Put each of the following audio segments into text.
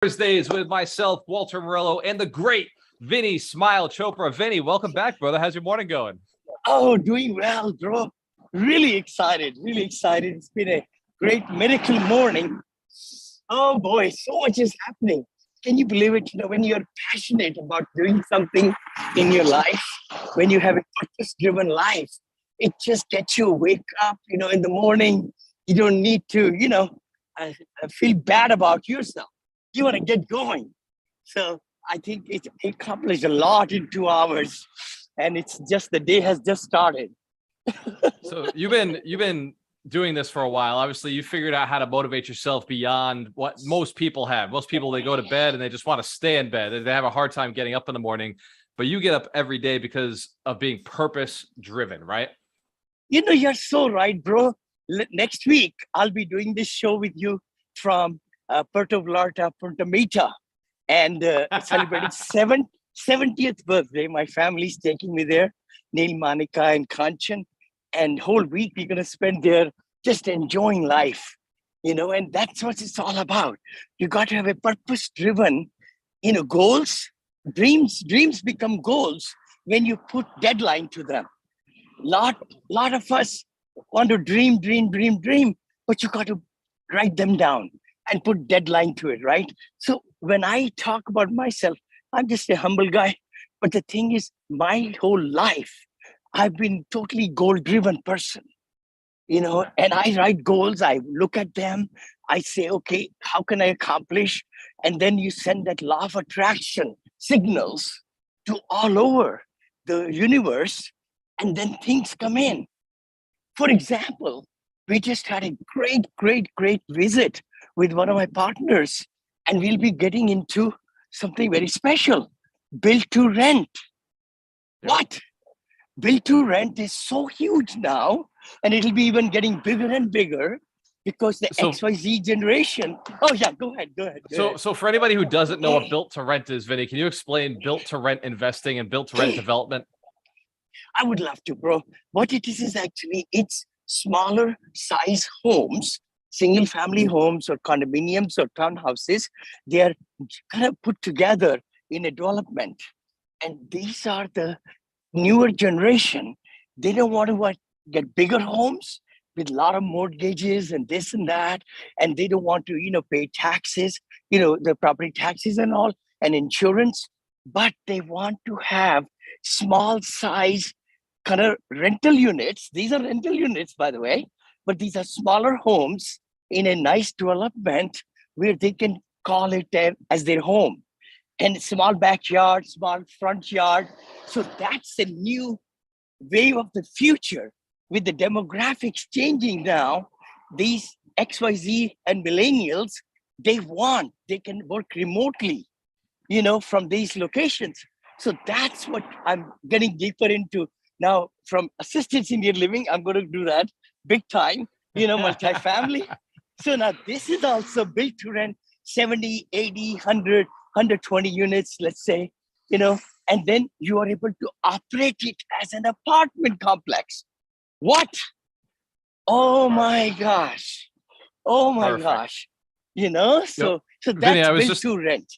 Thursdays with myself, Walter Morello, and the great Vinney Smile Chopra. Vinney, welcome back, brother. How's your morning going? Oh, doing well, bro. Really excited. Really excited. It's been a great miracle morning. Oh boy, so much is happening. Can you believe it? When you're passionate about doing something in your life, when you have a purpose-driven life, it just gets you wake up, in the morning. You don't need to, feel bad about yourself. You want to get going. So I think it accomplished a lot in 2 hours, and it's just the day has just started. So you've been doing this for a while. Obviously, you figured out how to motivate yourself beyond what most people have. Most people, they go to bed and they just want to stay in bed. They have a hard time getting up in the morning, but you get up every day because of being purpose driven, right? You're so right, bro. Next week, I'll be doing this show with you from Puerto Vallarta, Punta Mita, and celebrating 70th birthday. My family's taking me there, Neil, Monica, and Kanchan. And whole week we're going to spend there just enjoying life, and that's what it's all about. You got to have a purpose-driven, goals. Dreams become goals when you put deadline to them. Lot of us want to dream, but you got to write them down and put deadline to it, right? So when I talk about myself, I'm just a humble guy. But the thing is, my whole life, I've been totally goal-driven person, and I write goals, I look at them, I say, okay, how can I accomplish? And then you send that law of attraction signals to all over the universe, and then things come in. For example, we just had a great visit with one of my partners, and we'll be getting into something very special, build to rent. What? Build to rent is so huge now, and it'll be even getting bigger and bigger because the XYZ generation. Oh yeah, go ahead. So for anybody who doesn't know what built to rent is, Vinny, can you explain built to rent investing and built to rent development? I would love to, bro. What it is actually, it's smaller size homes, single family homes or condominiums or townhouses. They are kind of put together in a development. And these are the newer generation. They don't want to get bigger homes with a lot of mortgages and this and that. And they don't want to, pay taxes, the property taxes and all, and insurance. But they want to have small size kind of rental units. These are rental units, by the way, but these are smaller homes in a nice development where they can call it as their home. And small backyard, small front yard. So that's a new wave of the future with the demographics changing now. These XYZ and millennials, they can work remotely, from these locations. So that's what I'm getting deeper into. Now, from assisted senior living, I'm going to do that big time, multifamily. So now this is also built to rent 70, 80, 100, 120 units, let's say, and then you are able to operate it as an apartment complex. What? Oh my gosh. Oh my gosh. So that's Vinny, built to rent.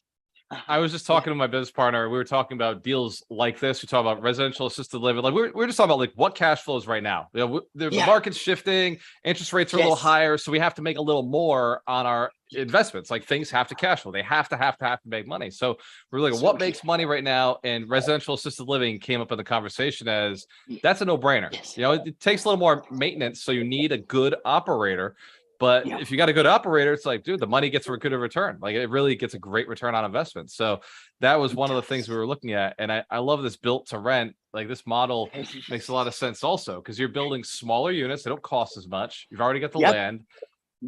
I was just talking to my business partner. We were talking about deals like this. We talk about residential assisted living. Like we're just talking about like what cash flow is right now. The market's shifting, interest rates are a little higher, so we have to make a little more on our investments. Like things have to cash flow. They have to make money. So we're like, what makes money right now? And residential assisted living came up in the conversation as that's a no-brainer. Yes. It takes a little more maintenance, so you need a good operator. But if you got a good operator, it's like, dude, the money gets a good return. Like it really gets a great return on investment. So that was one of the things we were looking at. And I love this built to rent. Like this model makes a lot of sense also because you're building smaller units. They don't cost as much. You've already got the land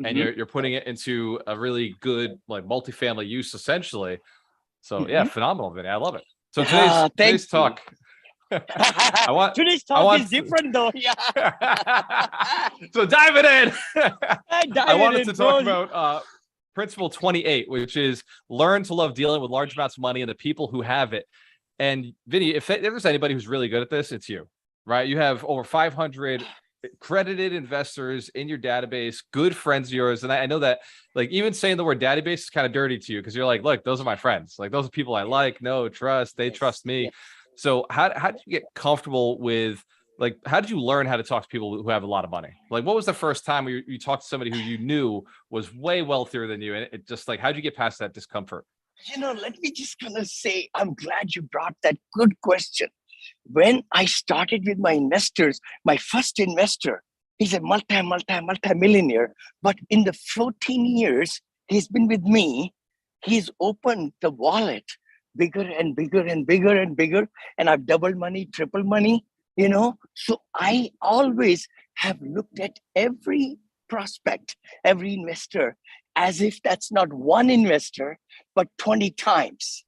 and you're putting it into a really good like multifamily use essentially. So yeah, phenomenal, Vinny. I love it. So today's talk. Today's talk is different though. Yeah. So dive it in. I wanted to talk bro. about principle 28, which is learn to love dealing with large amounts of money and the people who have it. And Vinny, if there's anybody who's really good at this, it's you, right? You have over 500 credited investors in your database, good friends of yours. And I know that like even saying the word database is kind of dirty to you because you're like, look, those are my friends. Like those are people I like, know, trust, they trust me. So how did you get comfortable with, like, how did you learn how to talk to people who have a lot of money? Like, what was the first time you talked to somebody who you knew was way wealthier than you? And it just like, how'd you get past that discomfort? Let me just kind of say, I'm glad you brought that good question. When I started with my investors, my first investor, he's a multi-millionaire. But in the 14 years he's been with me, he's opened the wallet bigger and bigger and bigger and bigger. And I've doubled money, triple money, So I always have looked at every prospect, every investor, as if that's not one investor, but 20 times.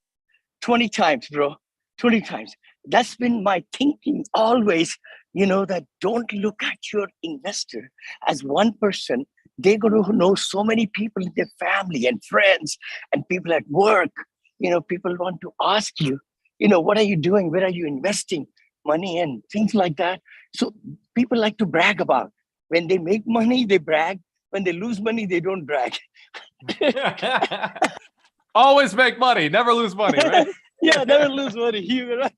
20 times, bro. 20 times. That's been my thinking always, that don't look at your investor as one person. They're going to know so many people in their family and friends and people at work. People want to ask you, what are you doing? Where are you investing money and things like that? So people like to brag about. When they make money, they brag. When they lose money, they don't brag. Always make money, never lose money, right? Yeah, never lose money. You're right.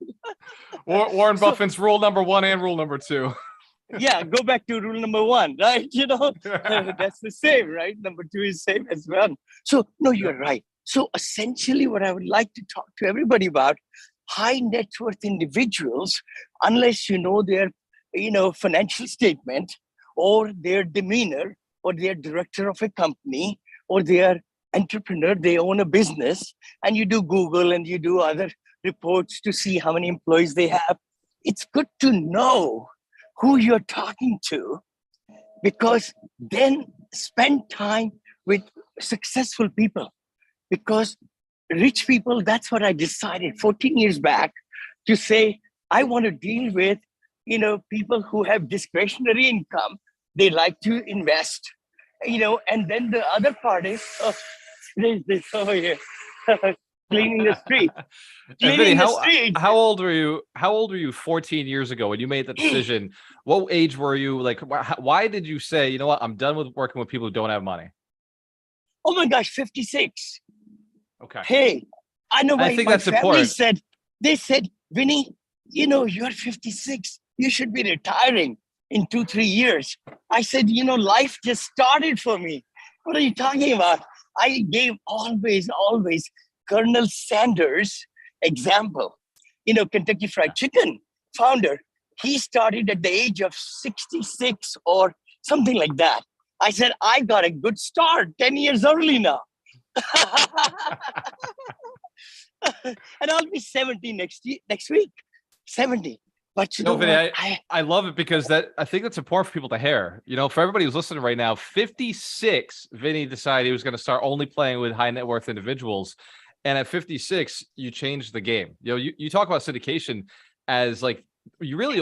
Warren Buffett's rule number 1 and rule number 2. Yeah, go back to rule number 1, right? That's the same, right? Number 2 is same as well. So, no, you're right. So essentially what I would like to talk to everybody about, high net worth individuals, unless you know their, financial statement or their demeanor or their director of a company or their entrepreneur, they own a business, and you do Google and you do other reports to see how many employees they have. It's good to know who you're talking to, because then spend time with successful people. Because rich people, that's what I decided 14 years back to say, I want to deal with, people who have discretionary income. They like to invest, and then the other part is, there's this over here, cleaning the street. Vinney, how old were you? How old were you 14 years ago when you made that decision? What age were you? Like, why did you say, you know what, I'm done with working with people who don't have money? Oh my gosh, 56. Okay. Hey, I know I think that's important. They said, Vinney, you're 56. You should be retiring in 2-3 years. I said, life just started for me. What are you talking about? I gave always Colonel Sanders example. Kentucky Fried Chicken founder. He started at the age of 66 or something like that. I said, I got a good start 10 years early now. And I'll be 70 next week. 70. But Vinney, I love it because I think that's important for people to hear. For everybody who's listening right now, 56, Vinney decided he was going to start only playing with high net worth individuals. And at 56, you changed the game. You talk about syndication as like, you really,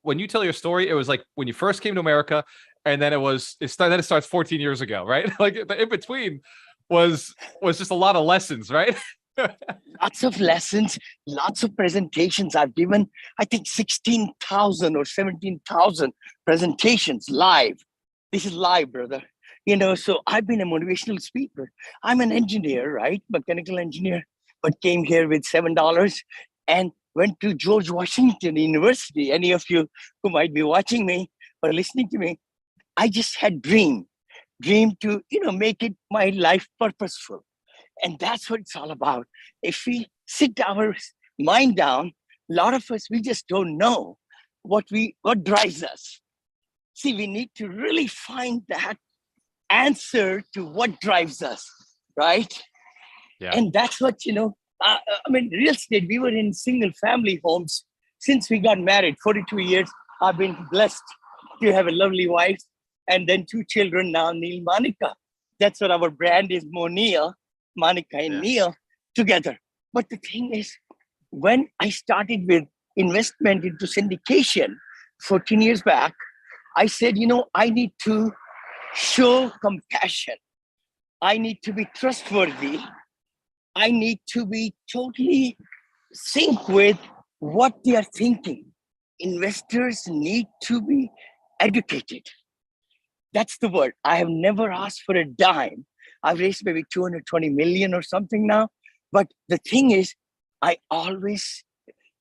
when you tell your story, it was like when you first came to America, and then it starts 14 years ago, right? Like the in between was just a lot of lessons, right? Lots of lessons, lots of presentations. I've given, I think, 16,000 or 17,000 presentations live. This is live, brother. So I've been a motivational speaker. I'm an engineer, right? Mechanical engineer, but came here with $7 and went to George Washington University. Any of you who might be watching me or listening to me, I just had dream to, make it my life purposeful. And that's what it's all about. If we sit our mind down, a lot of us, we just don't know what drives us. See, we need to really find that answer to what drives us, right? Yeah. And that's what, real estate, we were in single family homes since we got married, 42 years. I've been blessed to have a lovely wife and then 2 children now, Neil, Monica. That's what our brand is, Neil, Monica and Neil together. But the thing is, when I started with investment into syndication 14 years back, I said, I need to show compassion. I need to be trustworthy. I need to be totally sync with what they are thinking. Investors need to be educated. That's the word. I have never asked for a dime. I've raised maybe 220 million or something now. But the thing is, I always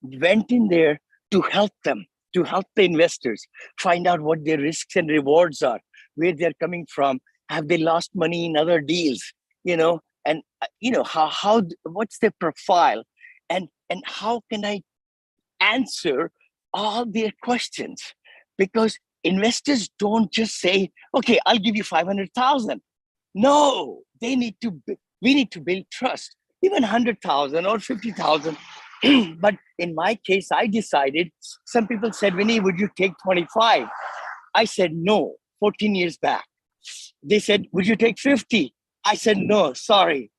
went in there to help them, to help the investors, find out what their risks and rewards are, where they're coming from, have they lost money in other deals, and how what's their profile, and how can I answer all their questions? Because investors don't just say, okay, I'll give you 500,000. No, we need to build trust, even 100,000 or 50,000. But in my case, I decided, some people said, Vinney, would you take 25? I said, no, 14 years back. They said, would you take 50? I said, no, sorry,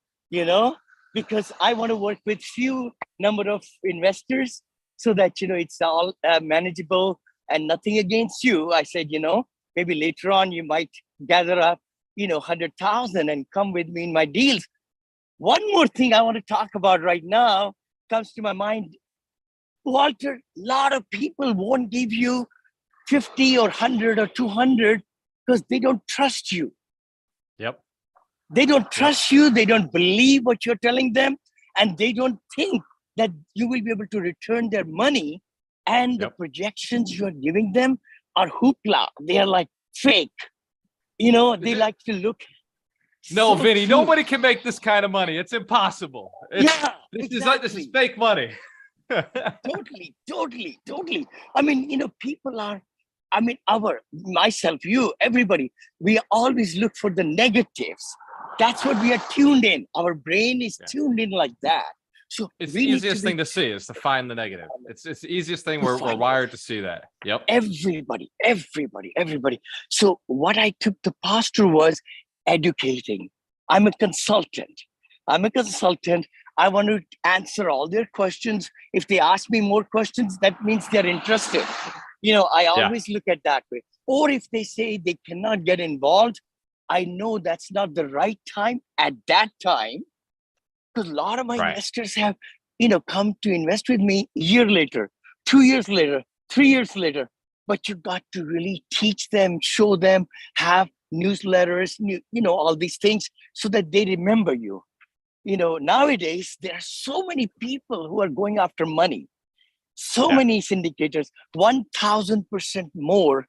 because I want to work with few number of investors so that, it's all manageable and nothing against you. I said, maybe later on you might gather up, 100,000 and come with me in my deals. One more thing I want to talk about right now comes to my mind. Walter, a lot of people won't give you 50 or 100 or 200 because they don't trust you. Yep. They don't trust you. They don't believe what you're telling them. And they don't think that you will be able to return their money. And the projections you're giving them are hoopla. They are like fake. They like to look. No, so Vinney, nobody can make this kind of money. It's impossible. This is fake money. Totally. I mean, people are, myself, you, everybody, we always look for the negatives. That's what we are tuned in. Our brain is tuned in like that. So it's the easiest thing to see is to find the negative. It's the easiest thing. We're wired to see that. Yep. Everybody. So what I took the posture was educating. I'm a consultant. I want to answer all their questions. If they ask me more questions, that means they're interested. I always look at that way. Or if they say they cannot get involved, I know that's not the right time at that time. Because a lot of my investors have, come to invest with me a year later, 2 years later, 3 years later. But you got to really teach them, show them, have newsletters, all these things so that they remember you. Nowadays, there are so many people who are going after money. So many syndicators, 1,000% more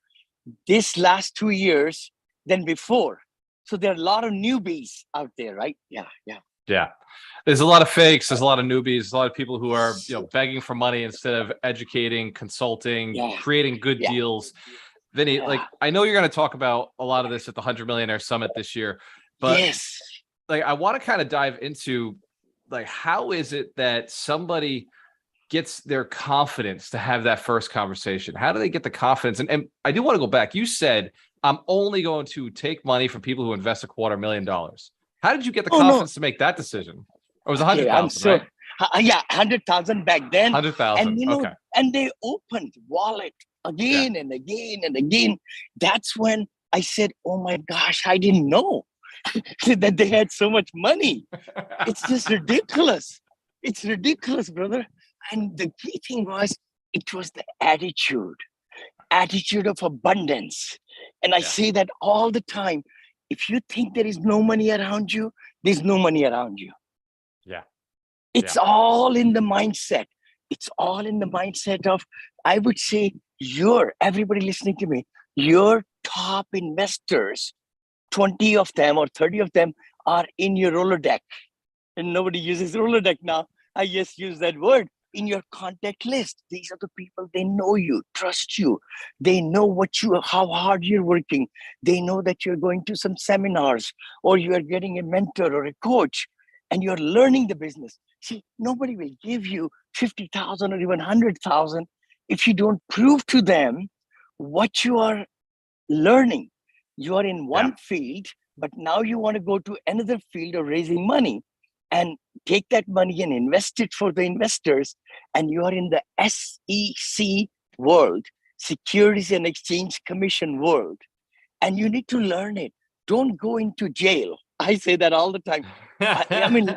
this last 2 years than before. So there are a lot of newbies out there, right? Yeah. There's a lot of fakes. There's a lot of newbies. A lot of people who are, begging for money instead of educating, consulting, creating good deals. Vinney, I know you're going to talk about a lot of this at the 100 Millionaire Summit this year, but I want to kind of dive into how is it that somebody gets their confidence to have that first conversation? How do they get the confidence? And I do want to go back. You said, I'm only going to take money from people who invest $250,000. How did you get the confidence to make that decision? Or was it 100,000, right? 100,000 back then. 100,000. And they opened wallet again and again and again. That's when I said, oh my gosh, I didn't know that they had so much money. It's just ridiculous. It's ridiculous, brother. And the key thing was, it was the attitude of abundance. And I say that all the time. If you think there is no money around you, there's no money around you. It's all in the mindset. It's all in the mindset of, I would say, everybody listening to me, your top investors, 20 of them or 30 of them are in your Rolodex. And nobody uses Rolodex now. I just use that word. In your contact list. These are the people, they know you, trust you. They know how hard you're working. They know that you're going to some seminars or you are getting a mentor or a coach and you're learning the business. See, nobody will give you 50,000 or even 100,000 if you don't prove to them what you are learning. You are in one field, but now you want to go to another field of raising money and take that money and invest it for the investors. And you are in the SEC world, Securities and Exchange Commission world. And you need to learn it. Don't go into jail. I say that all the time. I mean,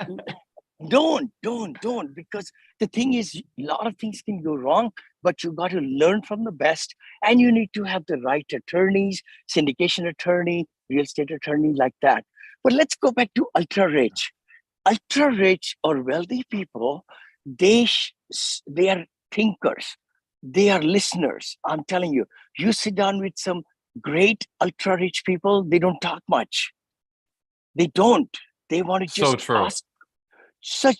Don't, because the thing is, a lot of things can go wrong, but you got to learn from the best, and you need to have the right attorneys, syndication attorney, real estate attorney, like that. But let's go back to ultra rich or wealthy people. They are thinkers, they are listeners. I'm telling you, you sit down with some great ultra rich people, they don't talk much. They don't. They want to So just true.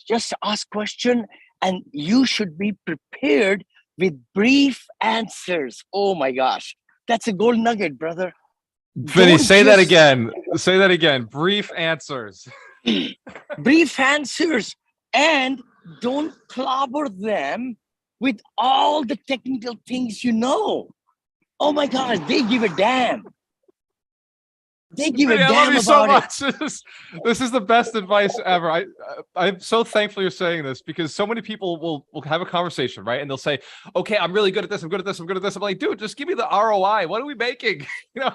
just ask question, and you should be prepared with brief answers. Oh my gosh, that's a gold nugget, brother. Vinney, Don't say that just again. Say that again. Brief answers. brief answers, and don't clobber them with all the technical things you know. Oh my gosh, they give a damn. They give a Vinney, I love damn you so about it. much. This is the best advice ever. I'm so thankful you're saying this, because so many people will have a conversation, right? And they'll say, okay, I'm really good at this. I'm good at this. I'm good at this. I'm like, dude, just give me the ROI. What are we making? You know,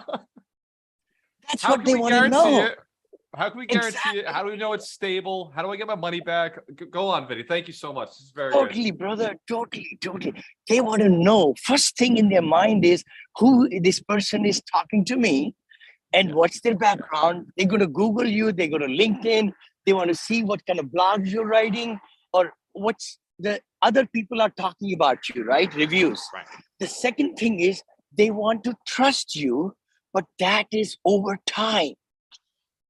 That's how what can they we want to guarantee know. it? How can we guarantee it? Exactly. How do we know it's stable? How do I get my money back? Go on, Vinny. Thank you so much. This is very good. Totally, brother. Totally. They want to know. First thing in their mind is who this person is talking to me and what's their background. They're going to Google you. They go to LinkedIn. They want to see what kind of blogs you're writing or what's the other people are talking about you, right? Reviews. Right. The second thing is they want to trust you, but that is over time.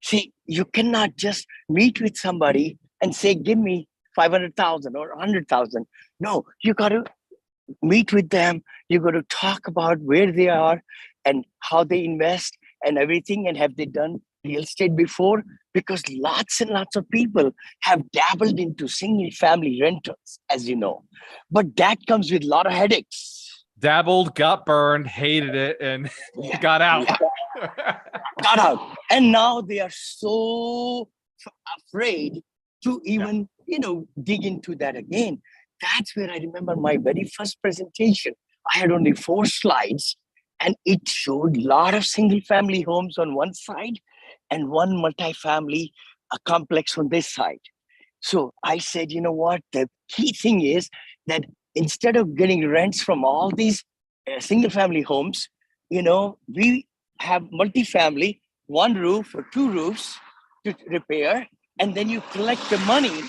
See, you cannot just meet with somebody and say, give me 500,000 or 100,000. No, you got to meet with them. You got to talk about where they are and how they invest and everything. And have they done real estate before? Because lots and lots of people have dabbled into single family rentals, as you know. But that comes with a lot of headaches. Dabbled, got burned, hated it, and got out. Got out. And now they are so afraid to even, dig into that again. That's where I remember my very first presentation. I had only 4 slides, and it showed a lot of single family homes on one side and one multifamily a complex on this side. So I said, you know what? The key thing is that instead of getting rents from all these single family homes, we have multifamily, one roof or 2 roofs to repair, and then you collect the money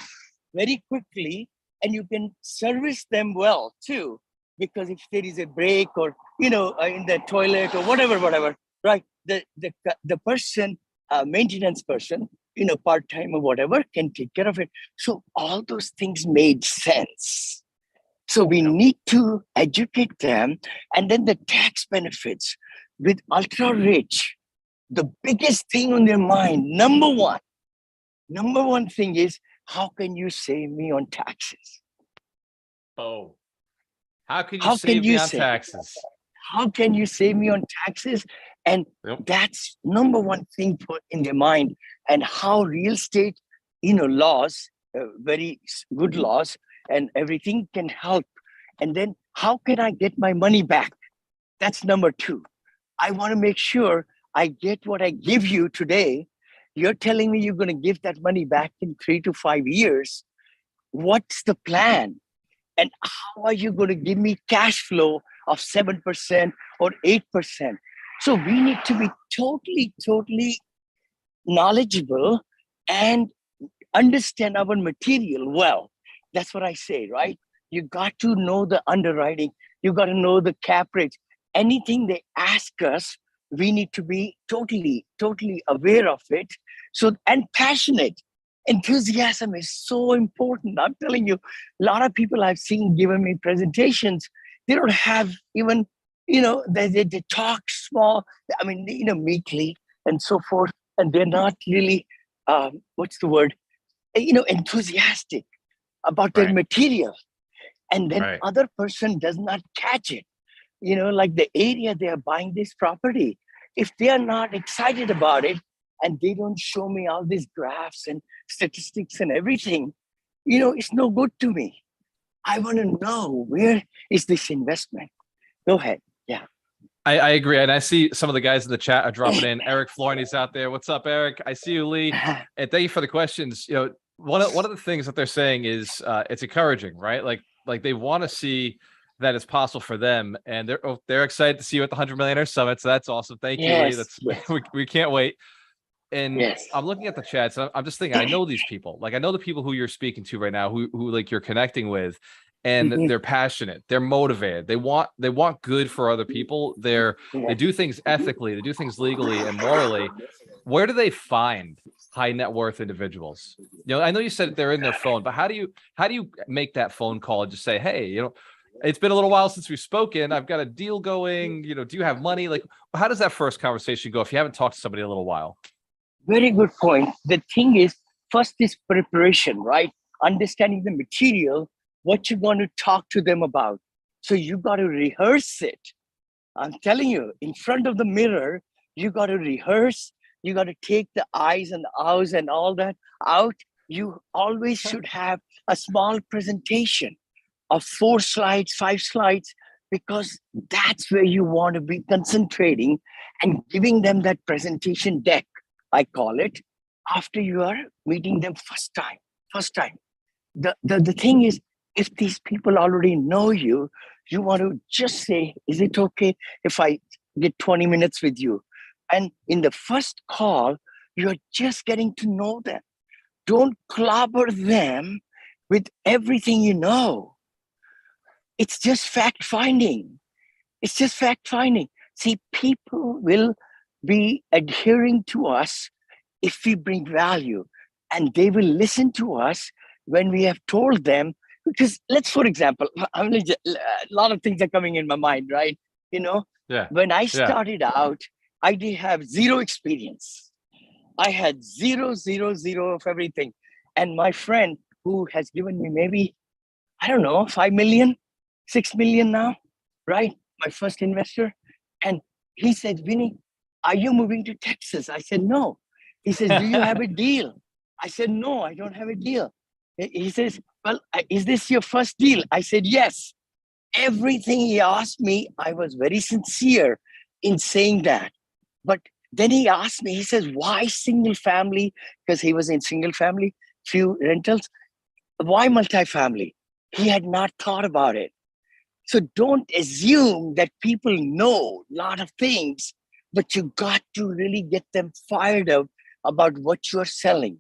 very quickly, and you can service them well too. Because if there is a break or in the toilet or whatever, right? The person, maintenance person, part time or whatever, can take care of it. So all those things made sense. So we need to educate them, and then the tax benefits with ultra rich. The biggest thing on their mind, number one thing is, how can you save me on taxes? Oh, how can you How save can me you on say? taxes? How can you save me on taxes? And that's number one thing in their mind. And how real estate, laws, very good laws, and everything can help. And then how can I get my money back? That's number 2. I want to make sure I get what I give you today. You're telling me you're going to give that money back in 3 to 5 years. What's the plan? And how are you going to give me cash flow of 7% or 8%? So we need to be totally knowledgeable and understand our material well. That's what I say, right? You got to know the underwriting. You got to know the cap rates. Anything they ask us, we need to be totally aware of it. So, and passionate. Enthusiasm is so important. I'm telling you, a lot of people I've seen giving me presentations, they don't have even, they talk small, meekly and so forth. And they're not really, what's the word? Enthusiastic about their material. And then other person does not catch it. Like the area they are buying this property. If they are not excited about it and they don't show me all these graphs and statistics and everything, it's no good to me. I want to know, where is this investment? Go ahead. Yeah. I agree. And I see some of the guys in the chat are dropping in. Eric Florney's out there. What's up, Eric? I see you, Lee. And thank you for the questions. one of the things that they're saying is it's encouraging, right? Like they want to see that it's possible for them, and they're excited to see you at the 100 Millionaire Summit. So that's awesome. Thank you, Lee. That's we can't wait. And I'm looking at the chats. I'm just thinking, I know these people. Like I know the people who you're speaking to right now, who like you're connecting with, and they're passionate, they're motivated, they want good for other people. They do things ethically, they do things legally and morally. Where do they find high net worth individuals? You know, I know you said they're in their phone, but how do you make that phone call and just say, hey, you know, it's been a little while since we've spoken, I've got a deal going, you know, do you have money? Like, how does that first conversation go if you haven't talked to somebody in a little while? Very good point. The thing is, first is preparation, right? Understanding the material, what you're going to talk to them about. So you got to rehearse it. I'm telling you, in front of the mirror, you got to rehearse. You got to take the eyes and the outs and all that out. You always should have a small presentation of 4 slides, 5 slides, because that's where you want to be concentrating and giving them that presentation deck, I call it, after you are meeting them first time. The thing is, if these people already know you, you want to just say, is it okay if I get 20 minutes with you? And in the first call, you're just getting to know them. Don't clobber them with everything you know. It's just fact finding. See, people will be adhering to us if we bring value, and they will listen to us when we have told them. Because for example, a lot of things are coming in my mind, right? You know, when I started out, I did have zero experience. I had zero of everything. And my friend, who has given me maybe, I don't know, 5 million, 6 million now, right? My first investor. And he said, Vinney, are you moving to Texas? I said, no. He says, do you have a deal? I said, no, I don't have a deal. He says, well, is this your first deal? I said, yes. Everything he asked me, I was very sincere in saying that. But then he asked me, he says, why single family? Because he was in single family, few rentals. Why multifamily? He had not thought about it. So don't assume that people know a lot of things, but you got to really get them fired up about what you're selling.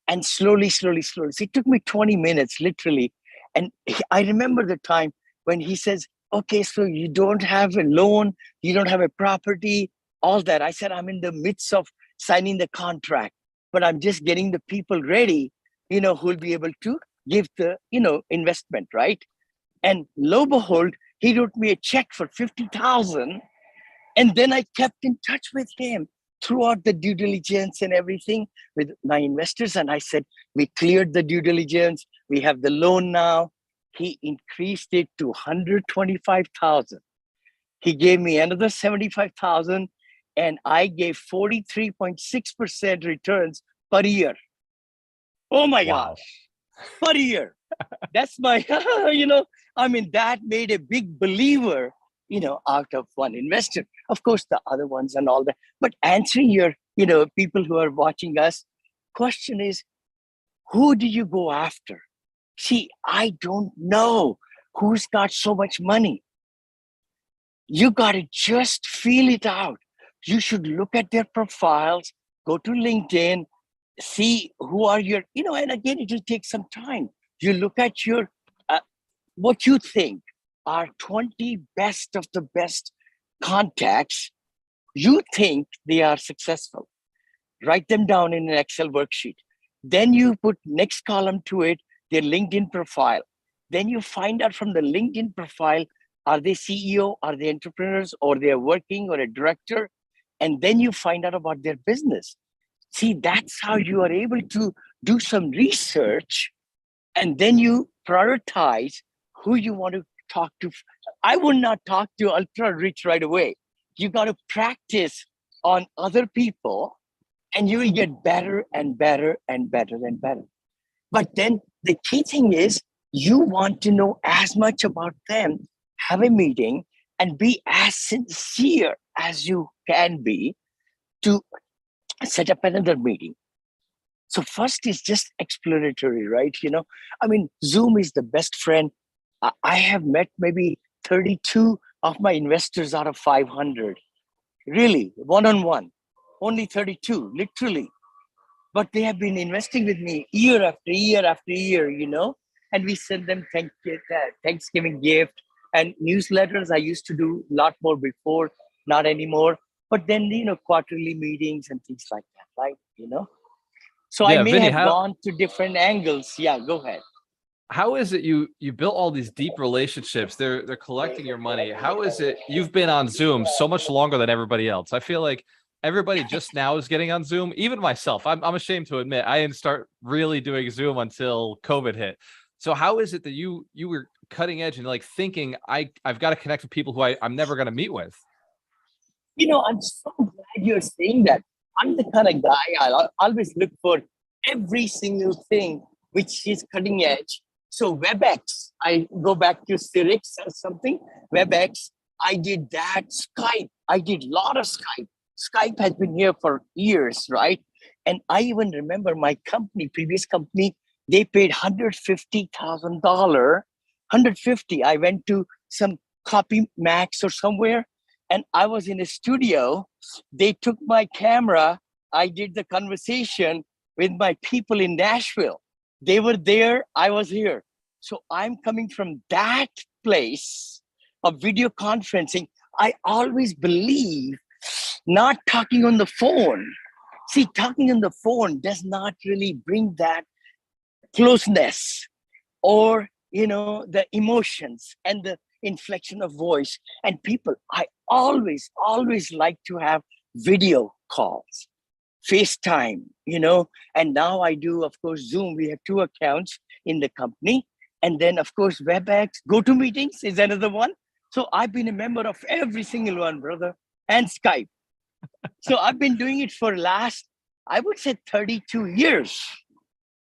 And slowly. So it took me 20 minutes, literally. And I remember the time when he says, okay, so you don't have a loan, you don't have a property, all that. I said, I'm in the midst of signing the contract, but I'm just getting the people ready, you know, who'll be able to give the, you know, investment, right? And lo and behold, he wrote me a check for 50,000. And then I kept in touch with him throughout the due diligence and everything with my investors. And I said, we cleared the due diligence. We have the loan now. He increased it to 125,000. He gave me another 75,000, and I gave 43.6% returns per year. Oh my gosh, per year. That's my, you know, I mean, that made a big believer, you know, out of one investor. Of course, the other ones and all that. But answering your, you know, people who are watching us, question is, who do you go after? See, I don't know who's got so much money. You got to just feel it out. You should look at their profiles, go to LinkedIn, see who are your, you know, and again, it will take some time. You look at your, what you think are 20 best of the best contacts. You think they are successful. Write them down in an Excel worksheet. Then you put next column to it, their LinkedIn profile. Then you find out from the LinkedIn profile, are they CEO, are they entrepreneurs, or they're working, or a director? And then you find out about their business. See, that's how you are able to do some research, and then you prioritize who you want to talk to. I would not talk to ultra rich right away. You got to practice on other people, and you will get better and better and better and better. But then the key thing is, you want to know as much about them, have a meeting, and be as sincere as you can be to set up another meeting. So first is just exploratory, right? I mean, Zoom is the best friend. I have met maybe 32 of my investors out of 500. Really, one-on-one. Only 32, literally. But they have been investing with me year after year after year, and we send them Thanksgiving gift and newsletters. I used to do a lot more before, not anymore. But then, quarterly meetings and things like that, right? So I Yeah, may Vinney, have gone to different angles. Yeah, go ahead. how is it you built all these deep relationships? They're collecting your money. How is it you've been on Zoom so much longer than everybody else? I feel like everybody just now is getting on Zoom. Even myself, I'm ashamed to admit I didn't start really doing Zoom until COVID hit. So how is it that you were cutting edge and like thinking I've got to connect with people who I'm never going to meet with? I'm so glad you're saying that. I'm the kind of guy I always look for every single thing which is cutting edge. So WebEx, I go back to Cyrix or something. WebEx, I did that. Skype, I did a lot of Skype. Skype has been here for years, right? And I even remember my company, previous company, they paid $150,000. 150. I went to some Copy Max or somewhere, and I was in a studio. They took my camera. I did the conversation with my people in Nashville. They were there. I was here. So I'm coming from that place of video conferencing. I always believe not talking on the phone. See, talking on the phone does not really bring that closeness or, the emotions and the inflection of voice. And people, I always like to have video calls, FaceTime, and now I do, of course, Zoom. We have two accounts in the company. And then, of course, WebEx, GoToMeetings is another one. So I've been a member of every single one, brother, and Skype. So I've been doing it for last, I would say 32 years,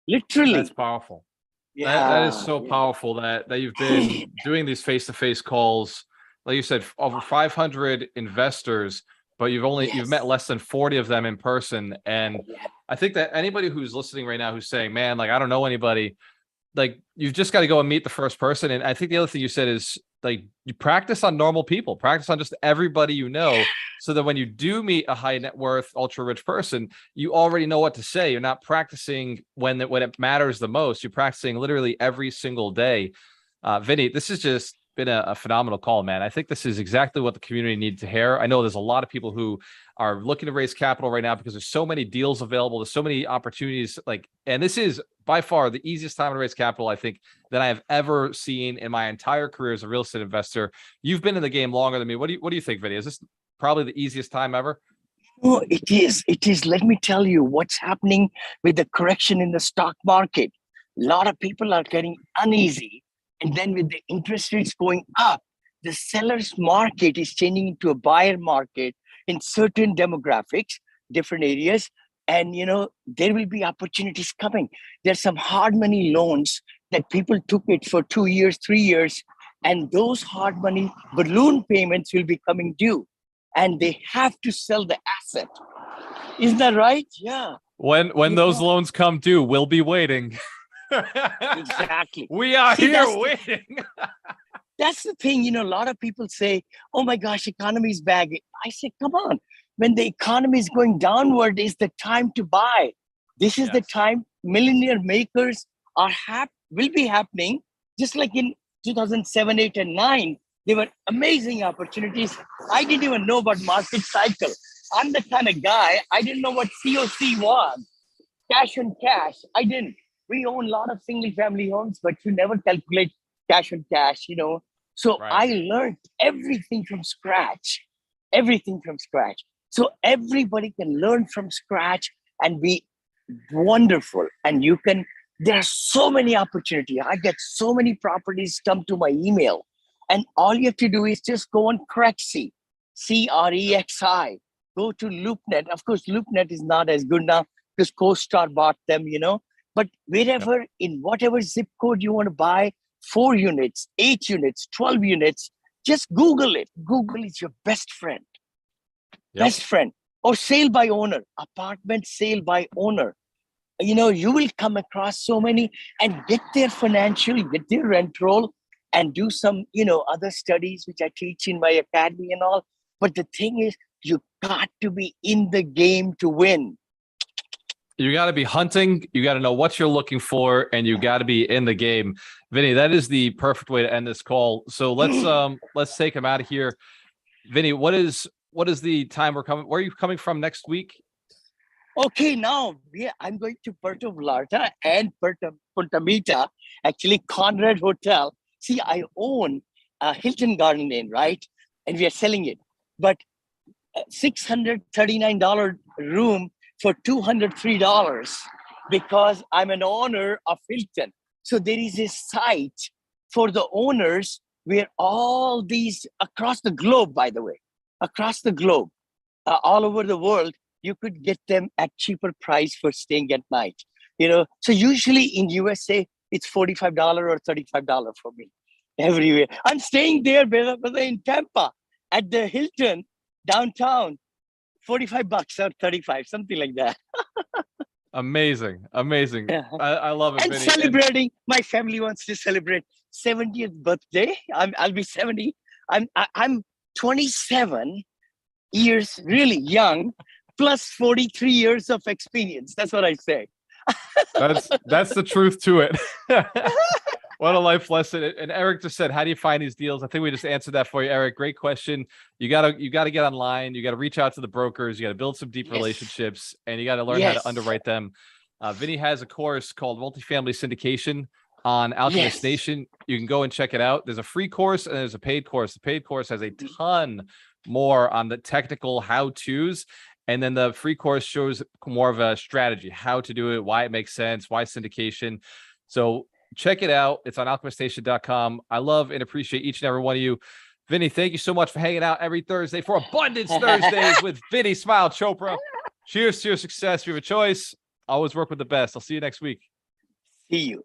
literally. That's powerful. Yeah, that is so powerful that you've been doing these face-to-face calls. Like you said, over 500 investors, but you've met less than 40 of them in person. And I think that anybody who's listening right now who's saying, man, like I don't know anybody, like you've just got to go and meet the first person. And I think the other thing you said is like you practice on normal people, practice on just everybody you know, so that when you do meet a high net worth, ultra rich person, you already know what to say. You're not practicing when it matters the most. You're practicing literally every single day. Vinney, this has just been a phenomenal call, man. I think this is exactly what the community needs to hear. I know there's a lot of people who are looking to raise capital right now because there's so many deals available. There's so many opportunities, and this is by far the easiest time to raise capital, I think, that I have ever seen in my entire career as a real estate investor. You've been in the game longer than me. What do you think, Vinney? Is this probably the easiest time ever? Oh, it is. It is. Let me tell you what's happening with the correction in the stock market. A lot of people are getting uneasy. And then with the interest rates going up, the seller's market is changing into a buyer market in certain demographics, different areas. And, there will be opportunities coming. There's some hard money loans that people took it for 2 years, 3 years, and those hard money balloon payments will be coming due. And they have to sell the asset. Isn't that right? Yeah. When those loans come due, we'll be waiting. Exactly. We are here waiting. That's the thing. A lot of people say, oh my gosh, economy is bad. I say, come on. When the economy is going downward, is the time to buy. This is the time millionaire makers will be happening. Just like in 2007, 8, and 9, they were amazing opportunities. I didn't even know about market cycle. I'm the kind of guy, I didn't know what COC was. Cash on cash. I didn't. We own a lot of single family homes, but you never calculate cash on cash, So I learned everything from scratch. So everybody can learn from scratch and be wonderful. And there are so many opportunities. I get so many properties come to my email. And all you have to do is just go on Crexi, CREXI. Go to LoopNet. Of course, LoopNet is not as good now because CoStar bought them, But wherever, in whatever zip code you want to buy, 4 units, 8 units, 12 units, just Google it. Google is your best friend. Best friend. Or sale by owner, apartment sale by owner. you will come across so many and get their financial, get their rent roll, and do some, other studies which I teach in my academy and all. But the thing is, you got to be in the game to win. You got to be hunting. You got to know what you're looking for, and you got to be in the game. Vinney, that is the perfect way to end this call. So let's take him out of here. Vinney, what is the time we're coming? Where are you coming from next week? Okay, now I'm going to Puerto Vallarta and Punta Mita, actually Conrad Hotel. See, I own a Hilton Garden Inn, right? And we are selling it. But $639 room for $203 because I'm an owner of Hilton. So there is a site for the owners where all these across the globe, by the way, across the globe, all over the world, you could get them at cheaper price for staying at night. So usually in USA, it's $45 or $35 for me everywhere. I'm staying there, brother, in Tampa at the Hilton downtown, $45 or 35, something like that. Amazing. I love it. And Vinney. Celebrating, my family wants to celebrate 70th birthday. I'll be 70. I'm 27 years, really young, plus 43 years of experience. That's what I say. That's the truth to it. What a life lesson. And Eric just said, how do you find these deals? I think we just answered that for you, Eric. Great question. You gotta get online. You got to reach out to the brokers. You got to build some deep relationships, and you got to learn how to underwrite them. Vinney has a course called Multifamily Syndication on Alchemist Nation. You can go and check it out. There's a free course and there's a paid course. The paid course has a ton more on the technical how-tos. And then the free course shows more of a strategy, how to do it, why it makes sense, why syndication. So check it out. It's on alchemiststation.com. I love and appreciate each and every one of you. Vinney, thank you so much for hanging out every Thursday for Abundance Thursdays with Vinney Smile Chopra. Cheers to your success. If you have a choice, always work with the best. I'll see you next week. See you.